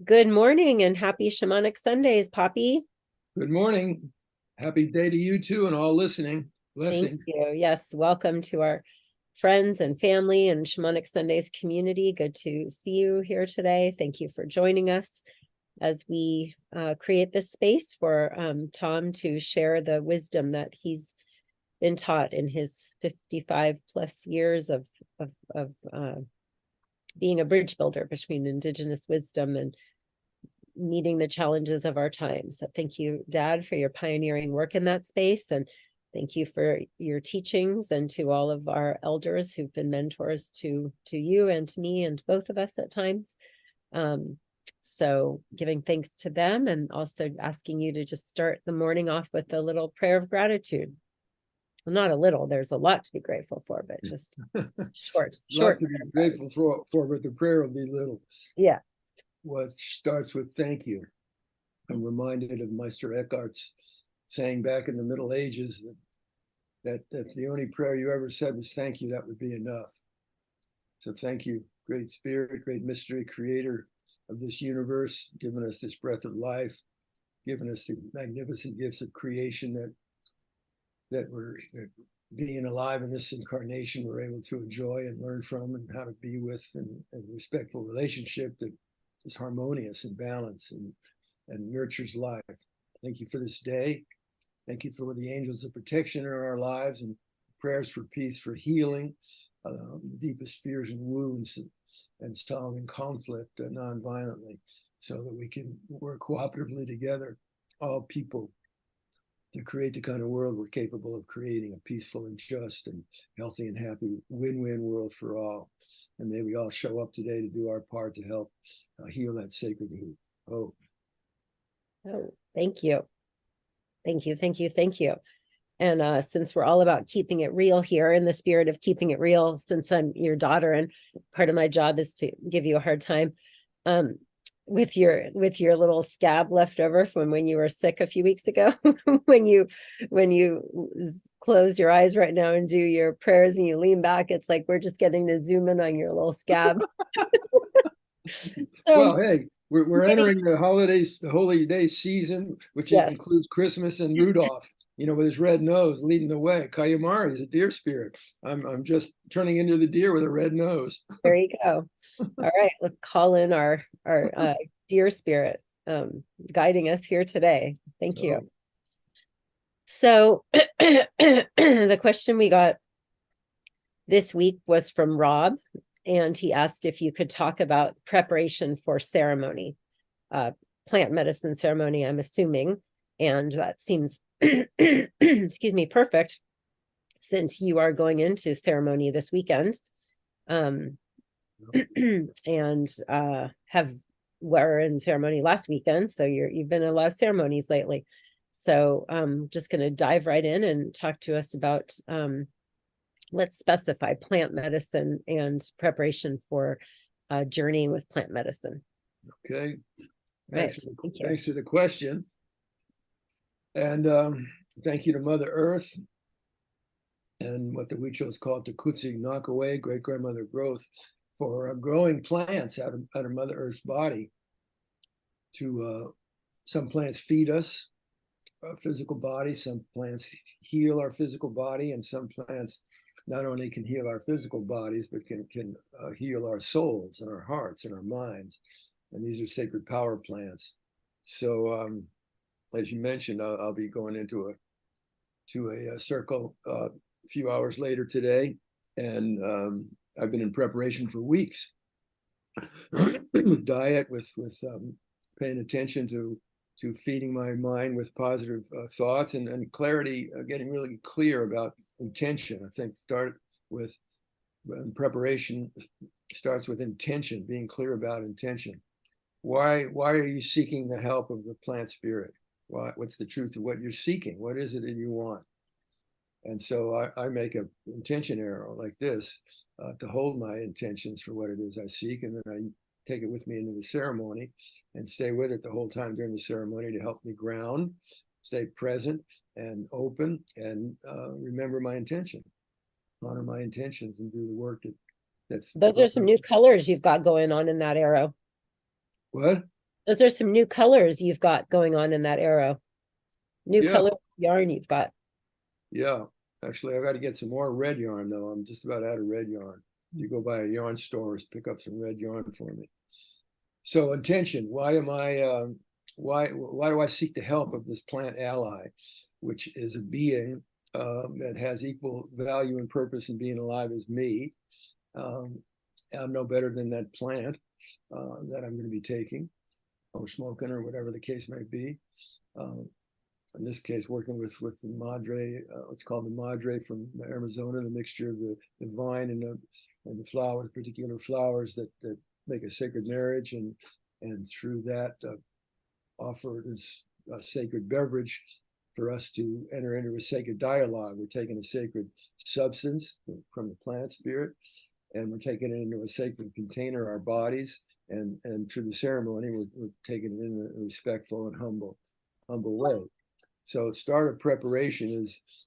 Good morning and happy Shamanic Sundays, Poppy. Good morning. Happy day to you too and all listening. Thank Blessings. you. Yes, welcome to our friends and family and Shamanic Sundays community. Good to see you here today. Thank you for joining us as we create this space for Tom to share the wisdom that he's been taught in his 55 plus years of being a bridge builder between Indigenous wisdom and meeting the challenges of our time. So thank you, Dad, for your pioneering work in that space. And thank you for your teachings, and to all of our elders who've been mentors to you and to me and both of us at times. So giving thanks to them, and also asking you to just start the morning off with a little prayer of gratitude. Well, not a little, there's a lot to be grateful for, but just short. Lot to be grateful for, but the prayer will be little. Yeah. What starts with thank you. I'm reminded of Meister Eckhart's saying back in the Middle Ages that if the only prayer you ever said was thank you, that would be enough. So thank you, great spirit, great mystery, creator of this universe, giving us this breath of life, giving us the magnificent gifts of creation that we're being alive in this incarnation, we're able to enjoy and learn from, and how to be with, and respectful relationship that is harmonious and balanced and nurtures life. Thank you for this day. Thank you for the angels of protection in our lives, and prayers for peace, for healing, the deepest fears and wounds, and solving conflict non-violently, so that we can work cooperatively together, all people, to create the kind of world we're capable of creating, a peaceful and just and healthy and happy win-win world for all. And may we all show up today to do our part to help heal that sacred hoop. Oh, thank you. Thank you, thank you, thank you. And since we're all about keeping it real here, in the spirit of keeping it real, since I'm your daughter and part of my job is to give you a hard time, with your little scab left over from when you were sick a few weeks ago, when you close your eyes right now and do your prayers and you lean back, it's like we're just getting to zoom in on your little scab. So, well, hey, we're entering the holidays, the holy day season, which yes, includes Christmas, and Rudolph, with his red nose leading the way. Kayamari is a deer spirit. I'm just turning into the deer with a red nose. there you go. All right, let's call in our deer spirit guiding us here today. Thank you. So the question we got this week was from Rob, and he asked if you could talk about preparation for ceremony, plant medicine ceremony, I'm assuming. And that seems, excuse me, perfect, since you are going into ceremony this weekend. And were in ceremony last weekend, so you've been in a lot of ceremonies lately. So just going to dive right in and talk to us about let's specify plant medicine and preparation for journeying with plant medicine. Okay, Right. Thanks for the question, and thank you to Mother Earth and what the Huichols call Tekutsi Knockaway, great grandmother growth, for growing plants out of Mother Earth's body. To some plants feed us, our physical body, some plants heal our physical body, and some plants not only can heal our physical bodies, but can heal our souls and our hearts and our minds. And these are sacred power plants. So as you mentioned, I'll be going into a circle a few hours later today, and I've been in preparation for weeks with diet, with paying attention to feeding my mind with positive thoughts and clarity, getting really clear about intention. I think preparation starts with intention, being clear about intention. Why are you seeking the help of the plant spirit? What's the truth of what you're seeking? What is it that you want? And so I make an intention arrow like this to hold my intentions for what it is I seek, and then I take it with me into the ceremony and stay with it the whole time during the ceremony to help me ground, stay present and open, and remember my intention, honor my intentions, and do the work that's. Those are some new colors you've got going on in that arrow. What? Those are some new colors you've got going on in that arrow. New Yeah. color yarn you've got. Yeah. Actually, I got to get some more red yarn though. I'm just about out of red yarn. You go by a yarn store, pick up some red yarn for me. So intention, why do I seek the help of this plant ally, which is a being that has equal value and purpose in being alive as me? I'm no better than that plant that I'm going to be taking or smoking or whatever the case may be. In this case, working with the madre, what's called the madre from Arizona, the mixture of the vine and the flowers, particular flowers that make a sacred marriage, and through that offer this sacred beverage for us to enter into a sacred dialogue. We're taking a sacred substance from the plant spirit, and we're taking it into a sacred container, our bodies, and through the ceremony, we're taking it in a respectful and humble way. So start of preparation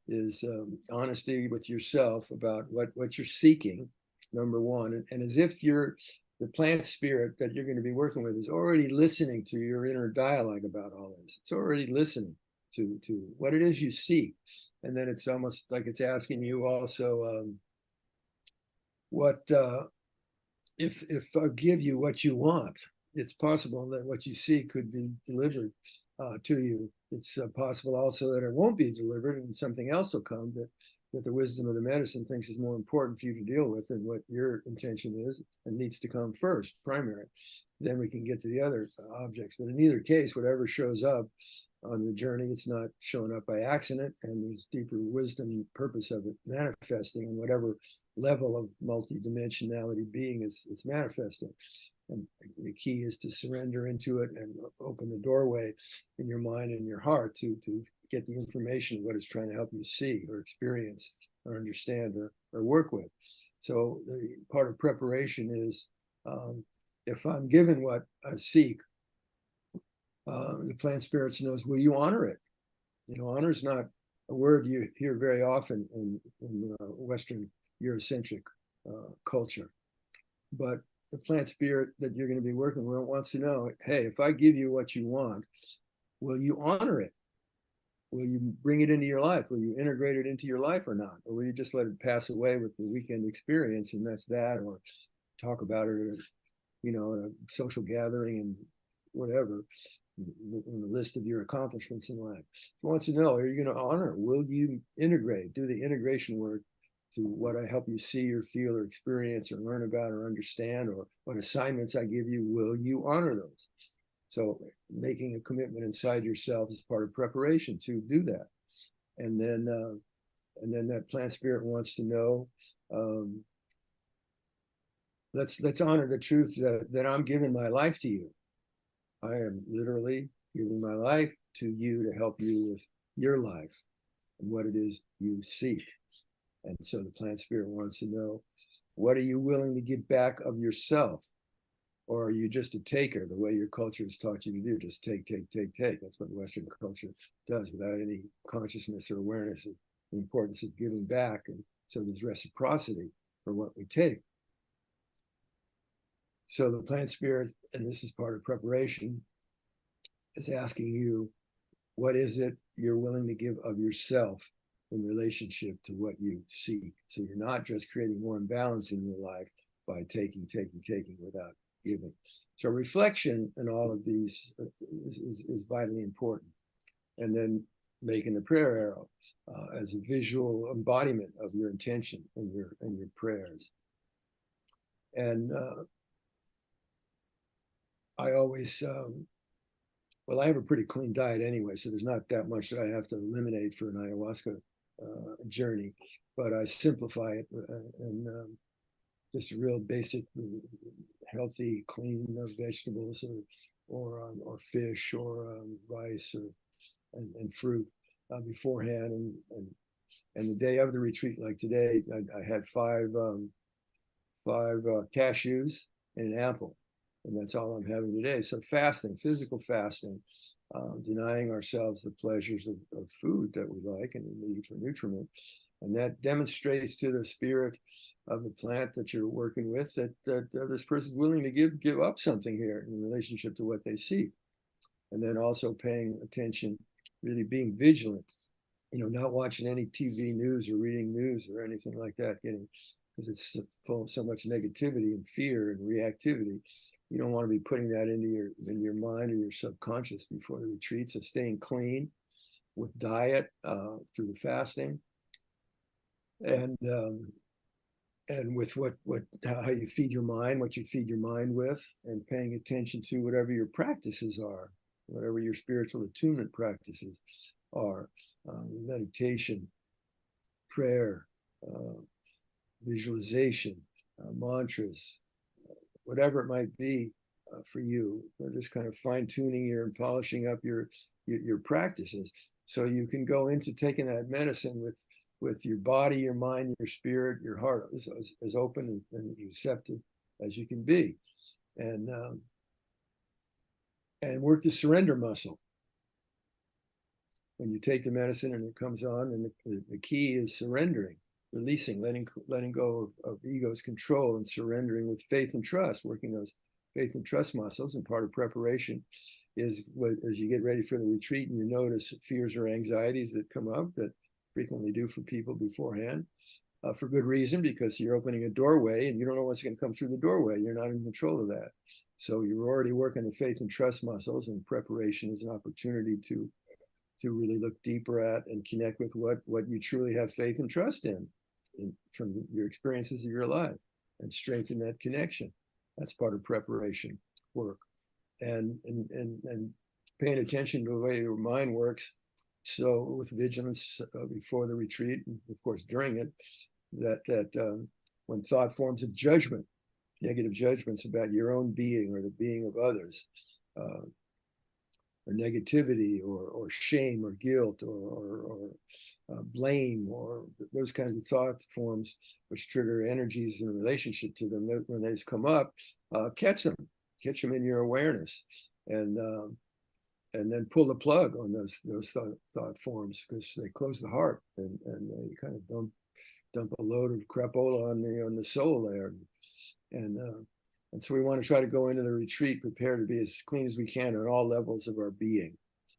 is honesty with yourself about what you're seeking, number one, and as if the plant spirit that you're going to be working with is already listening to your inner dialogue about all this. It's already listening to what it is you seek, and then it's almost like it's asking you also, what if I give you what you want? It's possible that what you seek could be delivered to you. It's possible also that it won't be delivered and something else will come that the wisdom of the medicine thinks is more important for you to deal with than what your intention is and needs to come first, primary. Then we can get to the other objects. But in either case, whatever shows up on the journey, it's not showing up by accident, and there's deeper wisdom and purpose of it manifesting in whatever level of multidimensionality being it's manifesting. And the key is to surrender into it and open the doorway in your mind and your heart to get the information of what it's trying to help you see or experience or understand or work with. So the part of preparation is, if I'm given what I seek, the plant spirits knows, will you honor it? Honor is not a word you hear very often in Western Eurocentric culture, but the plant spirit that you're going to be working with wants to know, hey, if I give you what you want, will you honor it? Will you bring it into your life? Will you integrate it into your life or not? Or will you just let it pass away with the weekend experience and that's that, or talk about it at a social gathering and whatever, in the list of your accomplishments in life? He wants to know, are you going to honor? Will you integrate, do the integration work to what I help you see or feel or experience or learn about or understand, or what assignments I give you, will you honor those? So making a commitment inside yourself is part of preparation to do that. And then that plant spirit wants to know, let's honor the truth that I'm giving my life to you. I am literally giving my life to you to help you with your life and what it is you seek. And so the plant spirit wants to know, what are you willing to give back of yourself? Or are you just a taker, the way your culture has taught you to do? Just take. That's what Western culture does, without any consciousness or awareness of the importance of giving back. And so there's reciprocity for what we take. So the plant spirit, and this is part of preparation, is asking you, what is it you're willing to give of yourself in relationship to what you seek? So you're not just creating more imbalance in your life by taking without giving. So reflection in all of these is vitally important. And then making the prayer arrow as a visual embodiment of your intention and your prayers. And I always, well, I have a pretty clean diet anyway, so there's not that much that I have to eliminate for an ayahuasca journey, but I simplify it and just real basic, healthy, clean vegetables or fish or rice and fruit beforehand. And the day of the retreat, like today, I had five cashews and an apple. And that's all I'm having today. So fasting, physical fasting, denying ourselves the pleasures of food that we like and we need for nutriment, And that demonstrates to the spirit of the plant that you're working with that this person's willing to give up something here in relationship to what they see. And then also paying attention, really being vigilant, not watching any TV news or reading news or anything like that, because it's full of so much negativity and fear and reactivity. You don't want to be putting that into your mind or your subconscious before the retreat. So staying clean with diet through the fasting, and with how you feed your mind, what you feed your mind with, and paying attention to whatever your practices are, whatever your spiritual attunement practices are, meditation, prayer, visualization, mantras, whatever it might be for you. Or just kind of fine tuning and polishing up your practices, so you can go into taking that medicine with your body, your mind, your spirit, your heart as open and receptive as you can be, and work the surrender muscle. When you take the medicine and it comes on, and the key is surrendering, releasing, letting go of ego's control, and surrendering with faith and trust, working those faith and trust muscles. And part of preparation is as you get ready for the retreat and you notice fears or anxieties that come up, that frequently do for people beforehand, for good reason, because you're opening a doorway and you don't know what's going to come through the doorway. You're not in control of that. So you're already working the faith and trust muscles, and preparation is an opportunity to really look deeper at and connect with what you truly have faith and trust in from your experiences of your life, and strengthen that connection. That's part of preparation work, and paying attention to the way your mind works. So with vigilance before the retreat, and of course during it, that when thought forms of judgment, negative judgments about your own being or the being of others, or negativity or shame or guilt or blame, or those kinds of thought forms which trigger energies in relationship to them, when they come up, catch them in your awareness, and then pull the plug on those thought forms, because they close the heart, and they kind of dump a load of crapola on the soul there, and so we want to try to go into the retreat prepared to be as clean as we can on all levels of our being,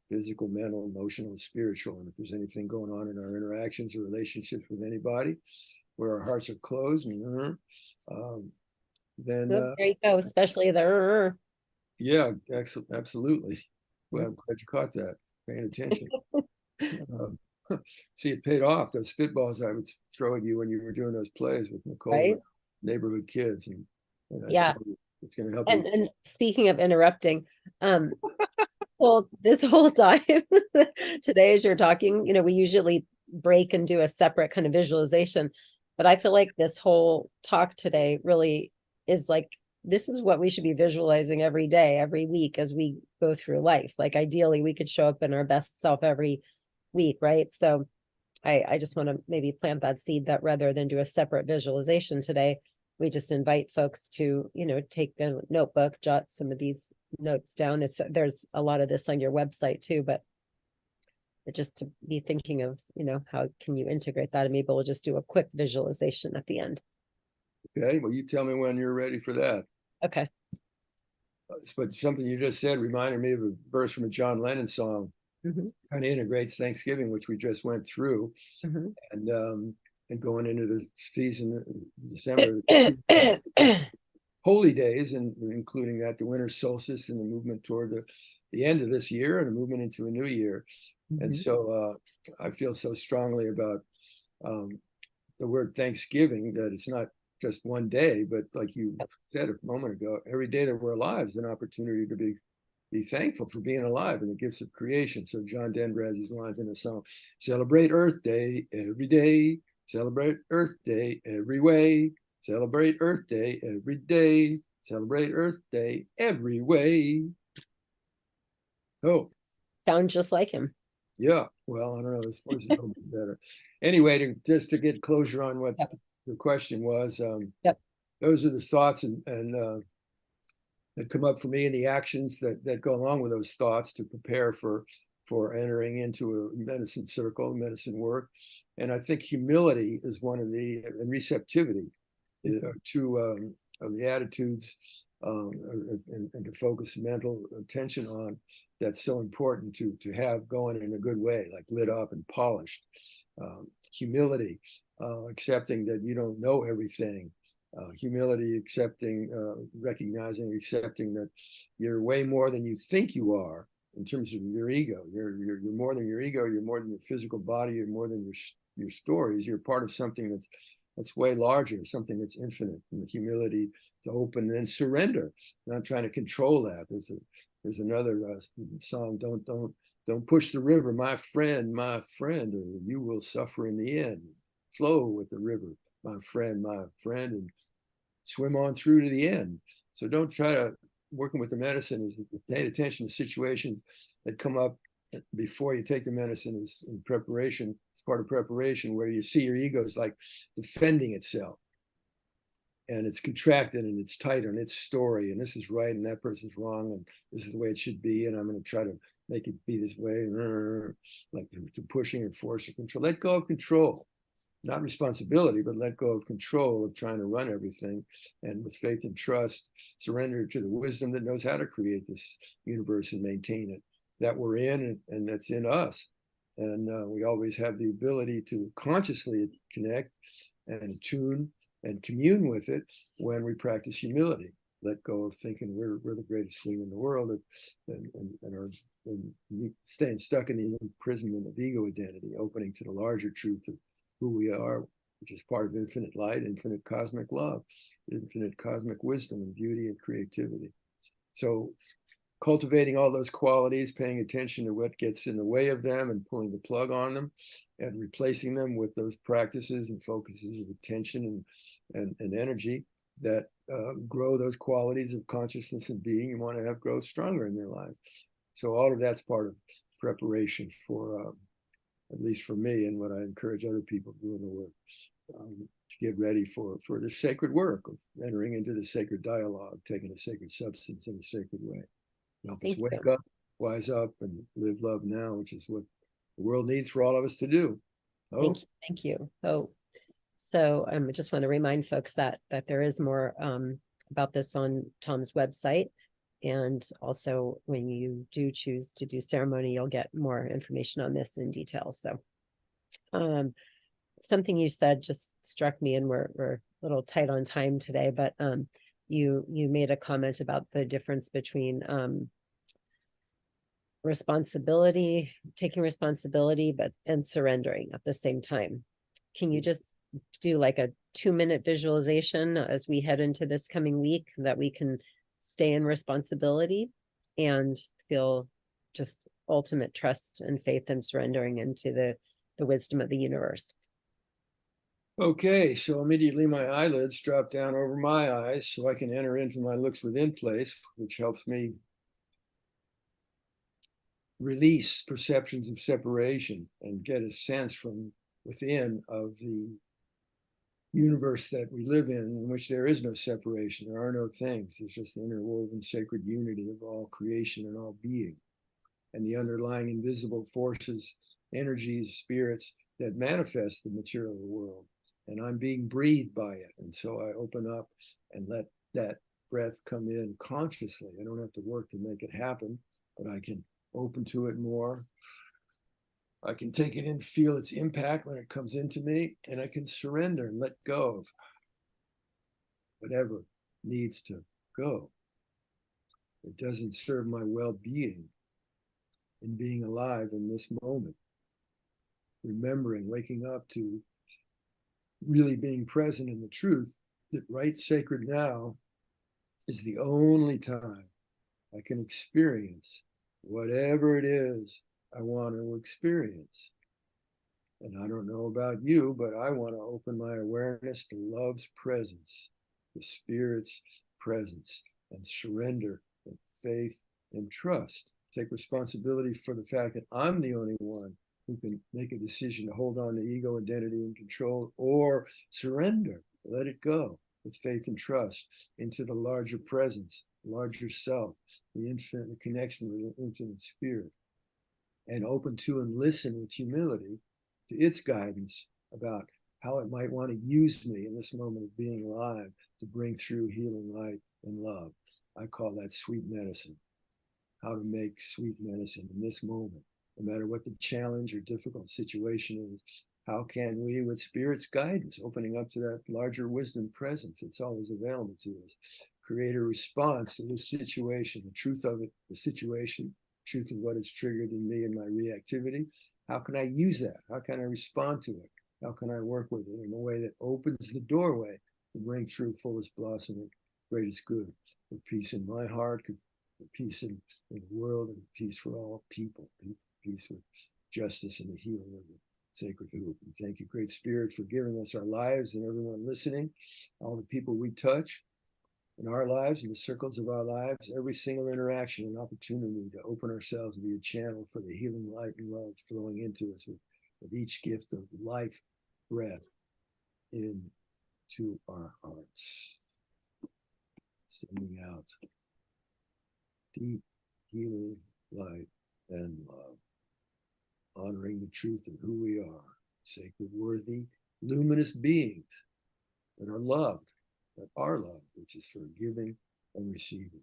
physical, mental, emotional, and spiritual. And if there's anything going on in our interactions or relationships with anybody where our hearts are closed, then there you go, especially the yeah, absolutely. Well, I'm glad you caught that, paying attention. See, it paid off. Those spitballs I would throw at you when you were doing those plays with Nicole, right? Neighborhood kids, and Yeah. it's going to help And, you. and speaking of interrupting, well, this whole time today, as you're talking, we usually break and do a separate kind of visualization, but I feel like this whole talk today really is like, this is what we should be visualizing every day, every week as we go through life. Like ideally we could show up in our best self every week, right? So I just want to maybe plant that seed, that rather than do a separate visualization today, we just invite folks to, take a notebook, jot some of these notes down. There's a lot of this on your website too, but just to be thinking of, how can you integrate that, and maybe we'll just do a quick visualization at the end. Okay, well, you tell me when you're ready for that. Okay. But something you just said reminded me of a verse from a John Lennon song. Mm-hmm. Kind of integrates Thanksgiving, which we just went through, Mm-hmm. and going into the season, December, holy days, and including that the winter solstice and the movement toward the end of this year and a movement into a new year. Mm-hmm. And so I feel so strongly about the word Thanksgiving, that it's not just one day, but like you said a moment ago, every day that we're alive is an opportunity to be thankful for being alive and the gifts of creation. So John Denver has these lines in a song: celebrate Earth Day every day, celebrate Earth Day every way, celebrate Earth Day every day, celebrate Earth Day every way. Oh, sounds just like him. Yeah, well, I don't know, this voice is a little bit better. Anyway, just to get closure on what the question was, those are the thoughts and that come up for me, and the actions that go along with those thoughts to prepare for for entering into a medicine circle, medicine work. And I think humility is one of the, and receptivity are two of the attitudes and to focus mental attention on, that's so important to have going in a good way, like lit up and polished. Humility, accepting that you don't know everything. Humility, accepting, recognizing, accepting that you're way more than you think you are in terms of your ego. You're more than your ego. You're more than your physical body. You're more than your stories. You're part of something that's way larger, something that's infinite. And the humility to open and surrender, not trying to control that. There's another song, don't push the river, my friend, or you will suffer in the end. Flow with the river, my friend, and swim on through to the end. So don't try to, working with the medicine is paying attention to situations that come up before you take the medicine is in preparation. It's part of preparation, where you see your ego is like defending itself, and it's contracted and it's tight on its story, and this is right and that person's wrong, and this is the way it should be, and I'm going to try to make it be this way, like to pushing and forcing control. Let go of control, not responsibility, but let go of control of trying to run everything, and with faith and trust, surrender to the wisdom that knows how to create this universe and maintain it, that we're in and that's in us. And we always have the ability to consciously connect and attune and commune with it when we practice humility. Let go of thinking we're the greatest thing in the world, and staying stuck in the imprisonment of ego identity, opening to the larger truth of who we are, which is part of infinite light, infinite cosmic love, infinite cosmic wisdom and beauty and creativity. So cultivating all those qualities, paying attention to what gets in the way of them and pulling the plug on them, and replacing them with those practices and focuses of attention and energy that grow those qualities of consciousness and being you want to have grow stronger in their life. So all of that's part of preparation for, at least for me, and what I encourage other people to do in the work, to get ready for the sacred work of entering into the sacred dialogue, taking a sacred substance in a sacred way. Help us wake up, wise up, and live love now, which is what the world needs for all of us to do. Oh. Thank you. Oh, so I just want to remind folks that there is more about this on Tom's website. And also, when you do choose to do ceremony, you'll get more information on this in detail. So something you said just struck me, and we're a little tight on time today, but you made a comment about the difference between taking responsibility, and surrendering at the same time. Can you just do like a 2-minute visualization as we head into this coming week, that we can stay in responsibility and feel just ultimate trust and faith and surrendering into the wisdom of the universe? Okay, so immediately my eyelids drop down over my eyes so I can enter into my looks within place, which helps me release perceptions of separation and get a sense from within of the universe that we live in which there is no separation. There are no things. There's just the interwoven sacred unity of all creation and all being, and the underlying invisible forces, energies, spirits that manifest the material world. And I'm being breathed by it. And so I open up and let that breath come in consciously. I don't have to work to make it happen, but I can open to it more. I can take it in, feel its impact when it comes into me, and I can surrender and let go of whatever needs to go. It doesn't serve my well-being in being alive in this moment. Remembering, waking up to really being present in the truth that right sacred now is the only time I can experience whatever it is I want to experience. And I don't know about you, but I want to open my awareness to love's presence, the Spirit's presence, and surrender and faith and trust. Take responsibility for the fact that I'm the only one who can make a decision to hold on to ego, identity, and control, or surrender, let it go with faith and trust into the larger presence, larger self, the infinite connection with the infinite spirit. and open to and listen with humility to its guidance about how it might want to use me in this moment of being alive to bring through healing light and love. I call that sweet medicine. How to make sweet medicine in this moment, no matter what the challenge or difficult situation is. How can we, with Spirit's guidance, opening up to that larger wisdom presence that's always available to us, create a response to this situation, the truth of it, the situation, truth of what is triggered in me and my reactivity? How can I use that? How can I respond to it? How can I work with it in a way that opens the doorway to bring through fullest blossoming, greatest good, for peace in my heart, for peace in the world, and peace for all people, peace with justice and the healing of the sacred hoop. And thank you, Great Spirit, for giving us our lives and everyone listening, all the people we touch in our lives, in the circles of our lives, every single interaction, an opportunity to open ourselves and be a channel for the healing light and love flowing into us with each gift of life, breath into our hearts. Sending out deep healing light and love, honoring the truth of who we are, sacred, worthy, luminous beings that are loved, which is for giving and receiving.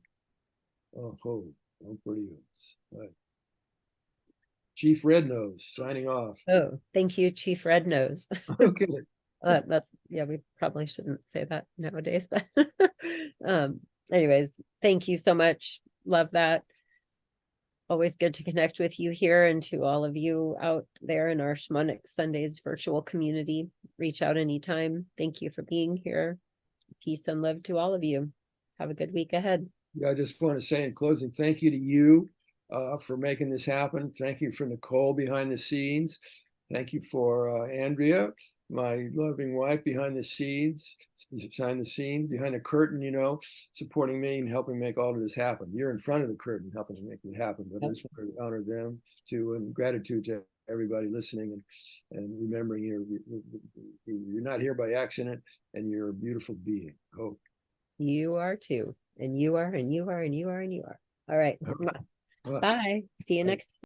Oh, por Dios. Right. Chief Red Nose signing off. Oh, thank you, Chief Red Nose. Okay. That's, yeah, we probably shouldn't say that nowadays, but anyways, thank you so much. Love that. Always good to connect with you here, and to all of you out there in our Shamanic Sundays virtual community. Reach out anytime. Thank you for being here. Peace and love to all of you. Have a good week ahead. Yeah, I just want to say in closing, thank you to you for making this happen. Thank you for Nicole behind the scenes. Thank you for Andrea, my loving wife, behind the scenes, behind the curtain, supporting me and helping make all of this happen. You're in front of the curtain helping to make it happen, but I just want to honor them too, and gratitude to everybody listening and remembering you're not here by accident, and you're a beautiful being. Hope. You are too. And you are, and you are, and you are, and you are. All right. Bye. Bye. See you next.